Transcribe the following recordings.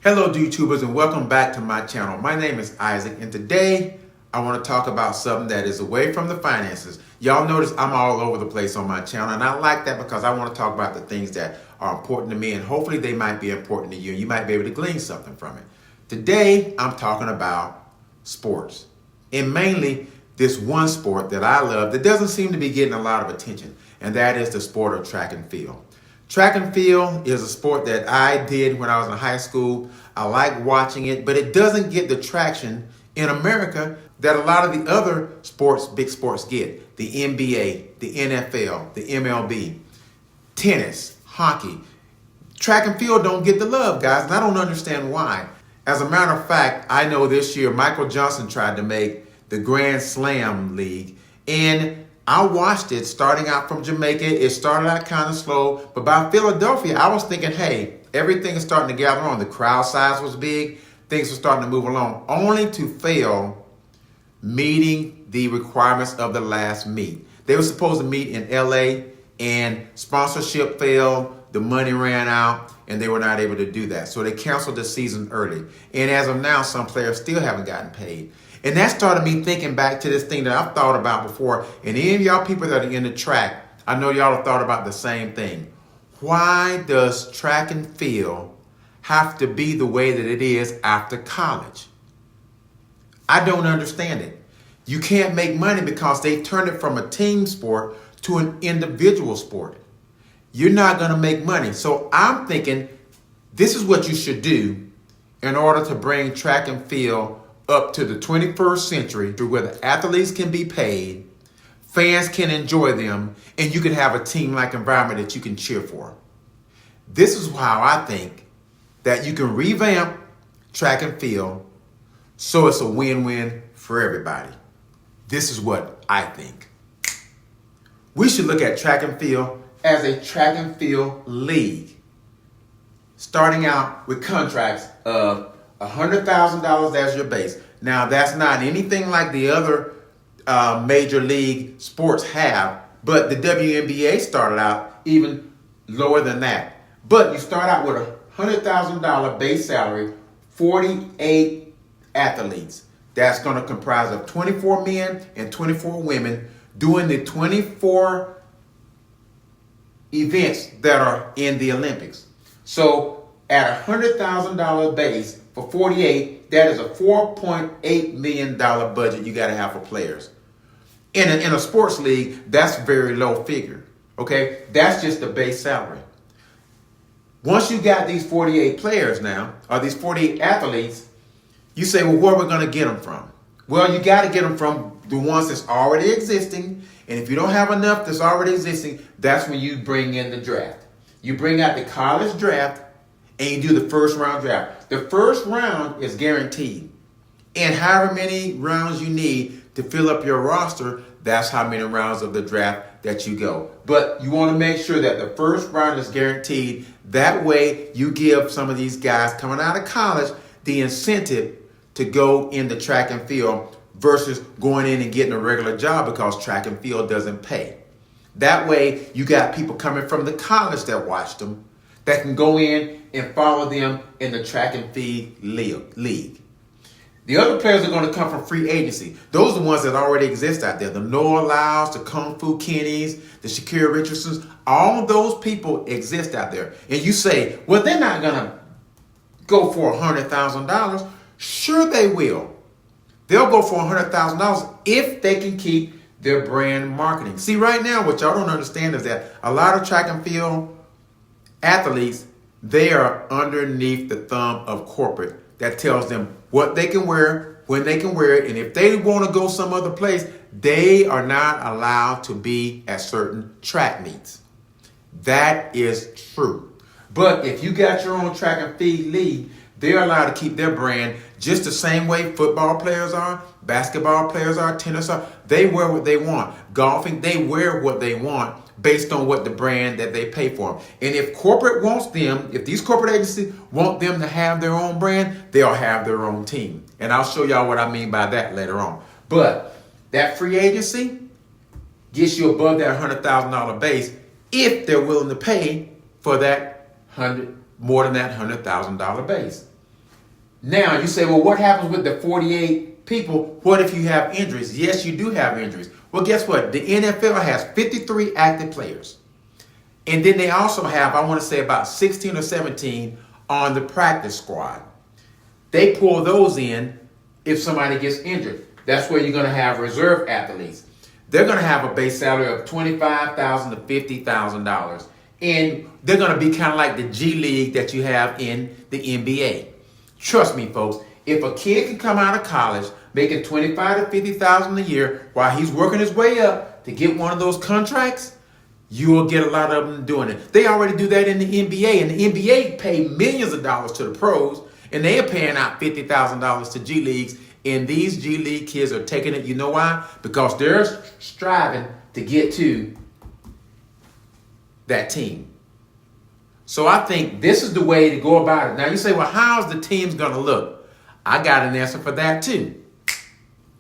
Hello YouTubers and welcome back to my channel. My name is Isaac and today I want to talk about something that is away from the finances. Y'all notice I'm all over the place on my channel and I like that because I want to talk about the things that are important to me and hopefully they might be important to you and you might be able to glean something from it. Today I'm talking about sports and mainly this one sport that I love that doesn't seem to be getting a lot of attention, and that is the sport of track and field. Track and field is a sport that I did when I was in high school. I like watching it, but it doesn't get the traction in America that a lot of the other sports, big sports get. The NBA, the NFL, the MLB, tennis, hockey. Track and field don't get the love, guys, and I don't understand why. As a matter of fact, I know this year Michael Johnson tried to make the Grand Slam League, and I watched it starting out from Jamaica. It started out kind of slow, but by Philadelphia, I was thinking, hey, everything is starting to gather on. The crowd size was big. Things were starting to move along, only to fail meeting the requirements of the last meet. They were supposed to meet in LA, and sponsorship failed. The money ran out, and they were not able to do that. So they canceled the season early. And as of now, some players still haven't gotten paid. And that started me thinking back to this thing that I've thought about before. And any of y'all people that are in the track, I know y'all have thought about the same thing. Why does track and field have to be the way that it is after college? I don't understand it. You can't make money because they turned it from a team sport to an individual sport. You're not going to make money. So I'm thinking this is what you should do in order to bring track and field up to the 21st century where the athletes can be paid, fans can enjoy them, and you can have a team-like environment that you can cheer for. This is how I think that you can revamp track and field so it's a win-win for everybody. This is what I think. We should look at track and field as a track and field league, starting out with contracts of $100,000 as your base. Now, that's not anything like the other major league sports have, but the WNBA started out even lower than that. But you start out with a $100,000 base salary, 48 athletes. That's going to comprise of 24 men and 24 women doing the 24 events that are in the Olympics. So at a $100,000 base for 48, that is a $4.8 million budget you got to have for players. In a sports league, that's a very low figure. Okay, that's just the base salary. Once you got these 48 players now, or these 48 athletes, you say, well, where are we going to get them from? Well, you got to get them from the ones that's already existing. And if you don't have enough that's already existing, that's when you bring in the draft. You bring out the college draft and you do the first round draft. The first round is guaranteed. And however many rounds you need to fill up your roster, that's how many rounds of the draft that you go. But you want to make sure that the first round is guaranteed. That way you give some of these guys coming out of college the incentive to go into track and field versus going in and getting a regular job because track and field doesn't pay. That way you got people coming from the college that watch them that can go in and follow them in the track and field league. The other players are going to come from free agency. Those are the ones that already exist out there. The Noah Lyles, the Kung Fu Kennys, the Shakira Richardsons, all those people exist out there. And you say, well, they're not going to go for $100,000. Sure they will. They'll go for $100,000 if they can keep their brand marketing. See, right now, what y'all don't understand is that a lot of track and field athletes, they are underneath the thumb of corporate that tells them what they can wear, when they can wear it, and if they want to go some other place, they are not allowed to be at certain track meets. That is true. But if you got your own track and field league, they're allowed to keep their brand just the same way football players are, basketball players are, tennis are. They wear what they want. Golfing, they wear what they want based on what the brand that they pay for. And if corporate wants them, if these corporate agencies want them to have their own brand, they'll have their own team. And I'll show y'all what I mean by that later on. But that free agency gets you above that $100,000 base if they're willing to pay for that more than that $100,000 base. Now, you say, well, what happens with the 48 people? What if you have injuries? Yes, you do have injuries. Well, guess what? The NFL has 53 active players. And then they also have, I want to say, about 16 or 17 on the practice squad. They pull those in if somebody gets injured. That's where you're going to have reserve athletes. They're going to have a base salary of $25,000 to $50,000. And they're going to be kind of like the G League that you have in the NBA. Trust me, folks, if a kid can come out of college making $25,000 to $50,000 a year while he's working his way up to get one of those contracts, you will get a lot of them doing it. They already do that in the NBA, and the NBA pay millions of dollars to the pros, and they are paying out $50,000 to G Leagues, and these G League kids are taking it. You know why? Because they're striving to get to that team. So I think this is the way to go about it. Now you say, well, how's the teams going to look? I got an answer for that too.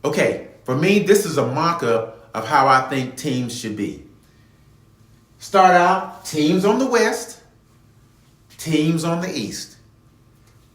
Okay, for me, this is a mock-up of how I think teams should be. Start out, teams on the West, teams on the East.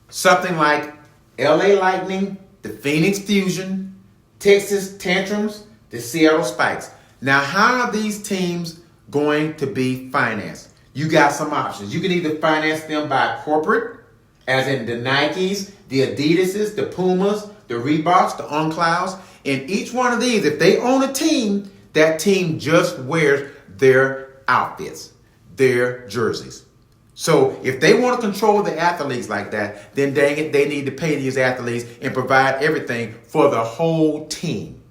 Something like LA Lightning, the Phoenix Fusion, Texas Tantrums, the Seattle Spikes. Now, how are these teams going to be financed? You got some options. You can either finance them by corporate, as in the Nikes, the Adidases, the Pumas, the Reeboks, the OnClouds. And each one of these, if they own a team, that team just wears their outfits, their jerseys. So if they want to control the athletes like that, then dang it, they need to pay these athletes and provide everything for the whole team.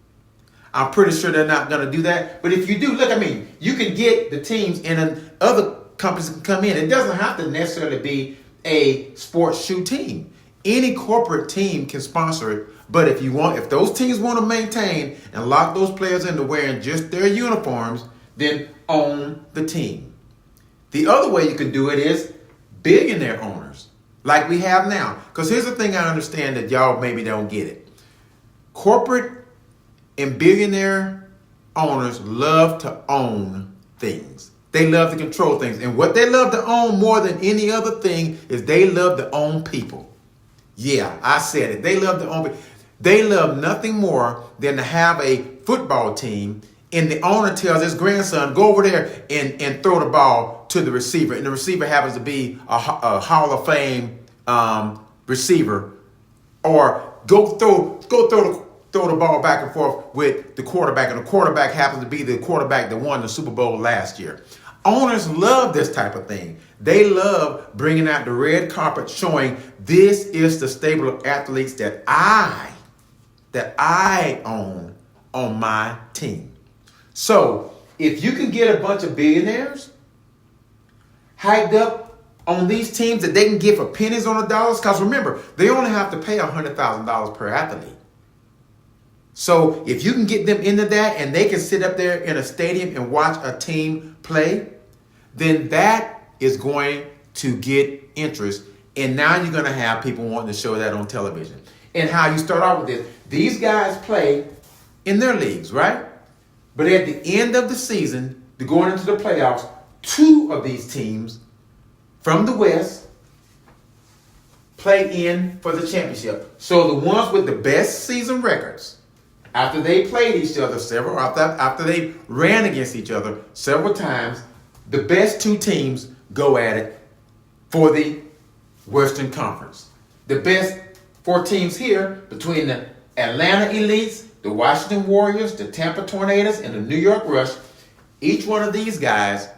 I'm pretty sure they're not going to do that. But if you do, look, I mean, you can get the teams and other companies can come in. It doesn't have to necessarily be a sports shoe team. Any corporate team can sponsor it. But if those teams want to maintain and lock those players into wearing just their uniforms, then own the team. The other way you can do it is billionaire owners, like we have now. Because here's the thing I understand that y'all maybe don't get it. Corporate and billionaire owners love to own things. They love to control things. And what they love to own more than any other thing is they love to own people. Yeah, I said it. They love to own people. They love nothing more than to have a football team and the owner tells his grandson, go over there and throw the ball to the receiver. And the receiver happens to be a Hall of Fame receiver. Or go throw the ball back and forth with the quarterback. And the quarterback happens to be the quarterback that won the Super Bowl last year. Owners love this type of thing. They love bringing out the red carpet, showing this is the stable of athletes that I own on my team. So if you can get a bunch of billionaires hyped up on these teams that they can get for pennies on the dollars, because remember, they only have to pay $100,000 per athlete. So if you can get them into that and they can sit up there in a stadium and watch a team play, then that is going to get interest. And now you're going to have people wanting to show that on television. And how you start off with this. These guys play in their leagues, right? But at the end of the season, they're going into the playoffs, two of these teams from the West play in for the championship. So the ones with the best season records, after they played each other after they ran against each other several times, the best two teams go at it for the Western Conference. The best four teams here between the Atlanta Elites, the Washington Warriors, the Tampa Tornadoes, and the New York Rush, each one of these guys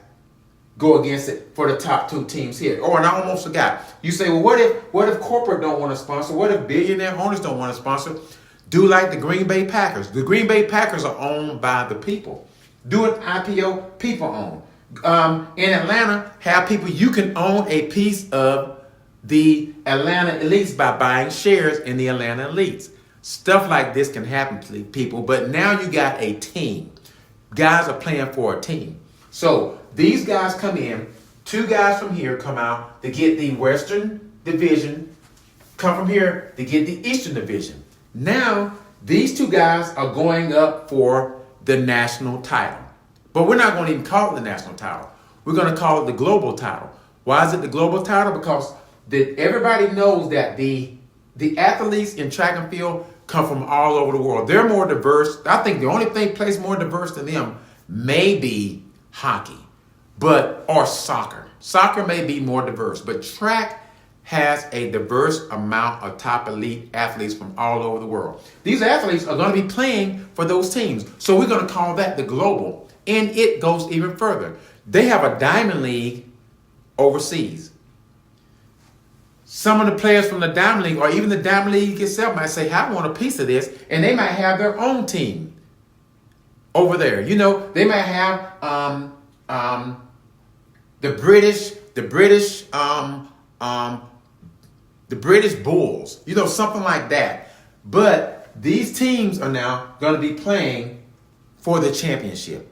go against it for the top two teams here. Oh, and I almost forgot. You say, well, what if corporate don't want to sponsor? What if billionaire owners don't want to sponsor? Do like the Green Bay Packers. The Green Bay Packers are owned by the people. Do an IPO, people own. In Atlanta, have people, you can own a piece of the Atlanta Elites by buying shares in the Atlanta Elites. Stuff like this can happen to people, but now you got a team. Guys are playing for a team. So these guys come in, two guys from here come out to get the Western Division, come from here to get the Eastern Division. Now, these two guys are going up for the national title. But we're not going to even call it the national title. We're going to call it the global title. Why is it the global title? Because everybody knows that the The athletes in track and field come from all over the world. They're more diverse. I think the only place more diverse than them may be hockey, or soccer. Soccer may be more diverse, but track has a diverse amount of top elite athletes from all over the world. These athletes are going to be playing for those teams. So we're going to call that the global. And it goes even further. They have a diamond league overseas. Some of the players from the Diamond League, or even the Diamond League itself, might say, I want a piece of this, and they might have their own team over there. You know, they might have the British Bulls, you know, something like that. But these teams are now going to be playing for the championship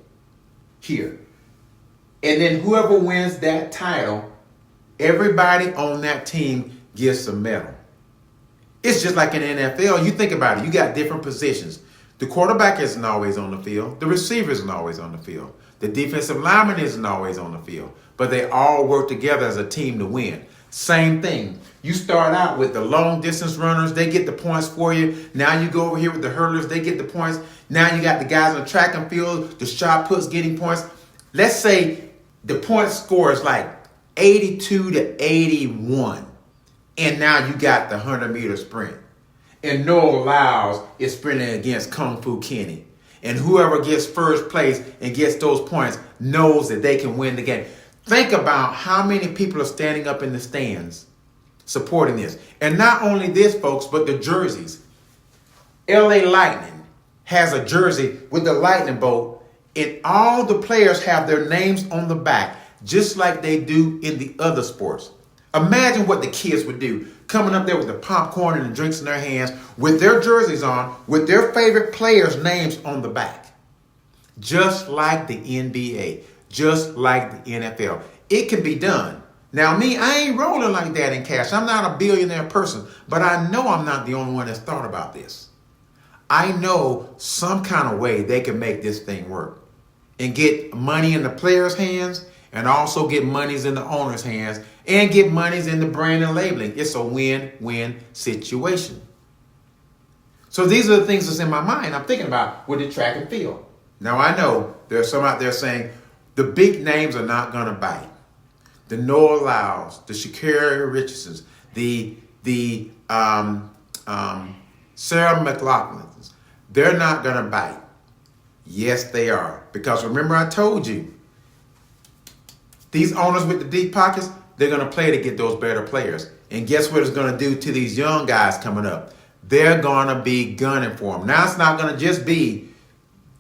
here. And then whoever wins that title, everybody on that team gets a medal. It's just like in the NFL. You think about it. You got different positions. The quarterback isn't always on the field. The receiver isn't always on the field. The defensive lineman isn't always on the field. But they all work together as a team to win. Same thing. You start out with the long distance runners. They get the points for you. Now you go over here with the hurdlers. They get the points. Now you got the guys on the track and field, the shot puts getting points. Let's say the point score is like 82 to 81. And now you got the 100-meter sprint. And Noah Lyles is sprinting against Kung Fu Kenny. And whoever gets first place and gets those points knows that they can win the game. Think about how many people are standing up in the stands supporting this. And not only this, folks, but the jerseys. LA Lightning has a jersey with the lightning bolt, and all the players have their names on the back, just like they do in the other sports. Imagine what the kids would do, coming up there with the popcorn and the drinks in their hands, with their jerseys on, with their favorite players' names on the back. Just like the NBA, just like the NFL. It can be done. Now me, I ain't rolling like that in cash. I'm not a billionaire person, but I know I'm not the only one that's thought about this. I know some kind of way they can make this thing work and get money in the players' hands, and also get monies in the owner's hands, and get monies in the brand and labeling. It's a win-win situation. So these are the things that's in my mind I'm thinking about with the track and field. Now I know there's some out there saying the big names are not going to bite. The Noah Lyles, the Sha'Carri Richardsons, the Sarah McLaughlins, they're not going to bite. Yes, they are. Because remember I told you, these owners with the deep pockets, they're going to play to get those better players. And guess what it's going to do to these young guys coming up? They're going to be gunning for them. Now it's not going to just be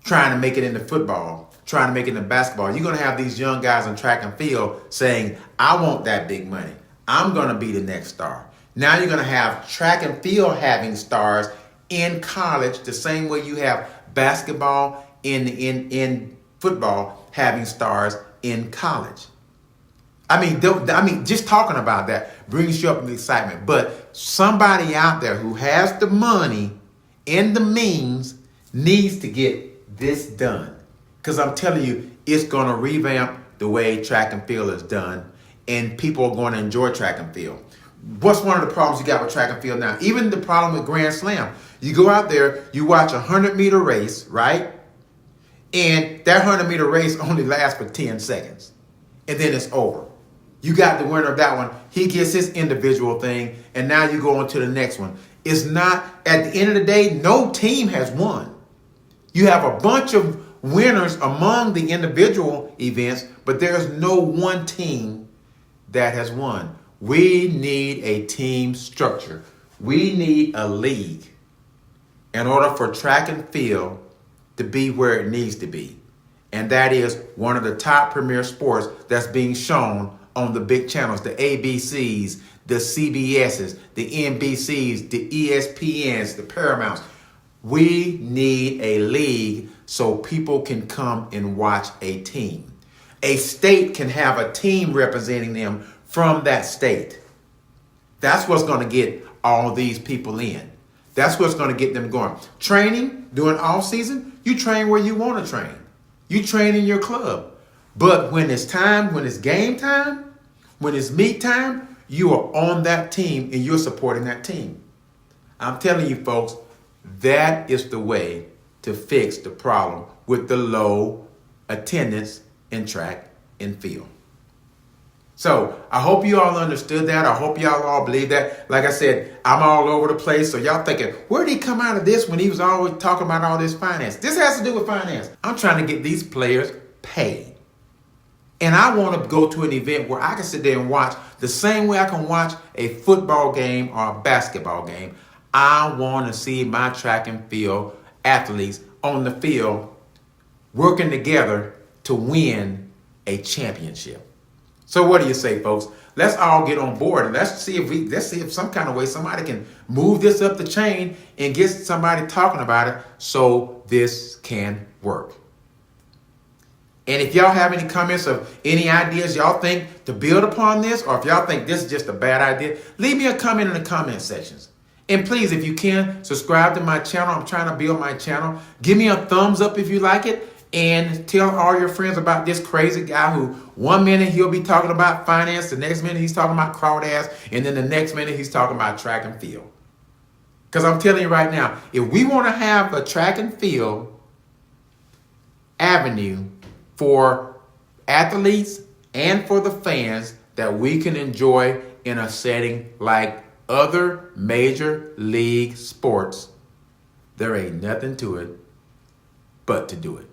trying to make it into football, trying to make it into basketball. You're going to have these young guys in track and field saying, I want that big money. I'm going to be the next star. Now you're going to have track and field having stars in college the same way you have basketball in football having stars in college. I mean, just talking about that brings you up in excitement. But somebody out there who has the money and the means needs to get this done. Because I'm telling you, it's going to revamp the way track and field is done. And people are going to enjoy track and field. What's one of the problems you got with track and field now? Even the problem with Grand Slam. You go out there, you watch a 100-meter race, right? And that 100-meter race only lasts for 10 seconds. And then it's over. You got the winner of that one. He gets his individual thing. And now you go on to the next one. It's not, at the end of the day, no team has won. You have a bunch of winners among the individual events, but there's no one team that has won. We need a team structure. We need a league in order for track and field to be where it needs to be. And that is one of the top premier sports that's being shown on the big channels, the ABCs, the CBSs, the NBCs, the ESPNs, the Paramounts. We need a league so people can come and watch a team. A state can have a team representing them from that state. That's what's going to get all these people in. That's what's going to get them going. Training during off season, you train where you want to train. You train in your club. But when it's time, when it's game time, when it's meet time, you are on that team and you're supporting that team. I'm telling you folks, that is the way to fix the problem with the low attendance in track and field. So I hope you all understood that. I hope y'all all believe that. Like I said, I'm all over the place. So y'all thinking, where did he come out of this when he was always talking about all this finance? This has to do with finance. I'm trying to get these players paid. And I want to go to an event where I can sit there and watch the same way I can watch a football game or a basketball game. I want to see my track and field athletes on the field working together to win a championship. So what do you say, folks? Let's all get on board and let's see if some kind of way somebody can move this up the chain and get somebody talking about it so this can work. And if y'all have any comments of any ideas y'all think to build upon this, or if y'all think this is just a bad idea, leave me a comment in the comment sections. And please, if you can, subscribe to my channel. I'm trying to build my channel. Give me a thumbs up if you like it. And tell all your friends about this crazy guy who 1 minute he'll be talking about finance, the next minute he's talking about crawdads, and then the next minute he's talking about track and field. Because I'm telling you right now, if we want to have a track and field avenue for athletes and for the fans that we can enjoy in a setting like other major league sports, there ain't nothing to it but to do it.